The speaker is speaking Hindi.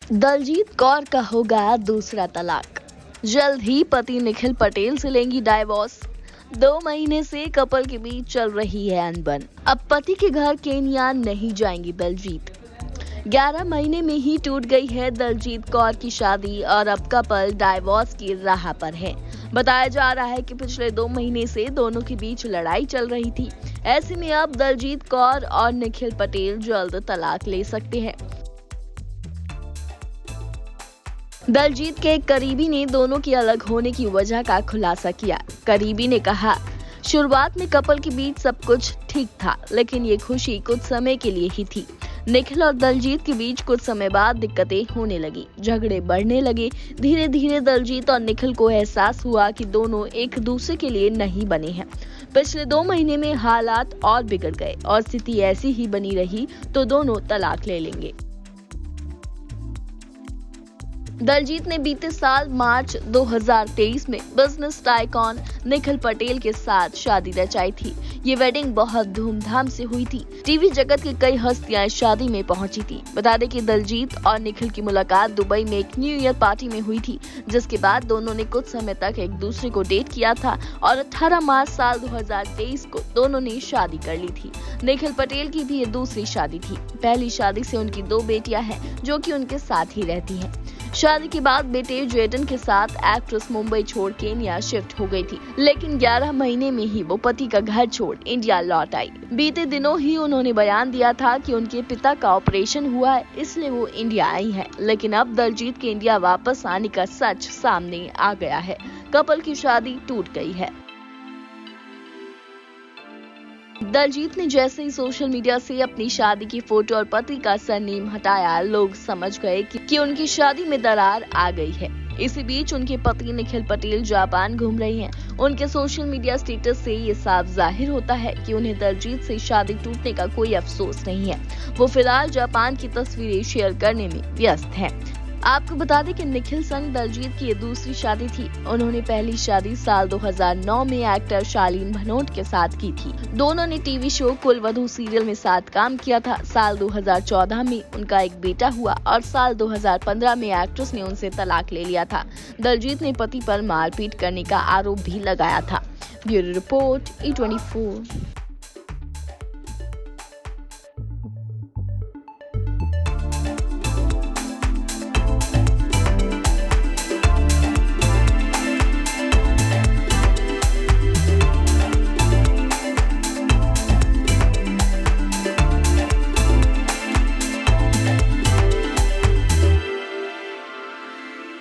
दलजीत कौर का होगा दूसरा तलाक। जल्द ही पति निखिल पटेल से लेंगी डाइवोर्स। 2 महीने से कपल के बीच चल रही है अनबन। अब पति के घर केन्या नहीं जाएंगी दलजीत। 11 महीने में ही टूट गई है दलजीत कौर की शादी और अब कपल डाइवोर्स की राह पर है। बताया जा रहा है कि पिछले 2 महीने से दोनों के बीच लड़ाई चल रही थी। ऐसे में अब दलजीत कौर और निखिल पटेल जल्द तलाक ले सकते हैं। दलजीत के एक करीबी ने दोनों के अलग होने की वजह का खुलासा किया। करीबी ने कहा, शुरुआत में कपल के बीच सब कुछ ठीक था, लेकिन ये खुशी कुछ समय के लिए ही थी। निखिल और दलजीत के बीच कुछ समय बाद दिक्कतें होने लगी, झगड़े बढ़ने लगे। धीरे धीरे दलजीत और निखिल को एहसास हुआ कि दोनों एक दूसरे के लिए नहीं बने हैं। पिछले 2 महीने में हालात और बिगड़ गए और स्थिति ऐसी ही बनी रही तो दोनों तलाक ले लेंगे। दलजीत ने बीते साल मार्च 2023 में बिजनेस टाइकॉन निखिल पटेल के साथ शादी रचाई थी। ये वेडिंग बहुत धूमधाम से हुई थी। टीवी जगत की कई हस्तियां इस शादी में पहुंची थी। बता दें कि दलजीत और निखिल की मुलाकात दुबई में एक न्यू ईयर पार्टी में हुई थी, जिसके बाद दोनों ने कुछ समय तक एक दूसरे को डेट किया था और 18 मार्च साल 2023 को दोनों ने शादी कर ली थी। निखिल पटेल की भी ये दूसरी शादी थी। पहली शादी से उनकी 2 बेटियां हैं, जो कि उनके साथ ही रहती हैं। शादी के बाद बेटे जेडन के साथ एक्ट्रेस मुंबई छोड़ केन्या शिफ्ट हो गई थी, लेकिन 11 महीने में ही वो पति का घर छोड़ इंडिया लौट आई। बीते दिनों ही उन्होंने बयान दिया था कि उनके पिता का ऑपरेशन हुआ है, इसलिए वो इंडिया आई हैं। लेकिन अब दलजीत के इंडिया वापस आने का सच सामने आ गया है। कपल की शादी टूट गई है। दलजीत ने जैसे ही सोशल मीडिया से अपनी शादी की फोटो और पति का सरनेम हटाया, लोग समझ गए कि उनकी शादी में दरार आ गई है। इसी बीच उनके पति निखिल पटेल जापान घूम रही हैं। उनके सोशल मीडिया स्टेटस से ये साफ जाहिर होता है कि उन्हें दलजीत से शादी टूटने का कोई अफसोस नहीं है। वो फिलहाल जापान की तस्वीरें शेयर करने में व्यस्त हैं। आपको बता दें कि निखिल संग दलजीत की ये दूसरी शादी थी। उन्होंने पहली शादी साल 2009 में एक्टर शालीन भनोट के साथ की थी। दोनों ने टीवी शो कुलवधू सीरियल में साथ काम किया था। साल 2014 में उनका एक बेटा हुआ और साल 2015 में एक्ट्रेस ने उनसे तलाक ले लिया था। दलजीत ने पति पर मारपीट करने का आरोप भी लगाया था। Bureau report E24।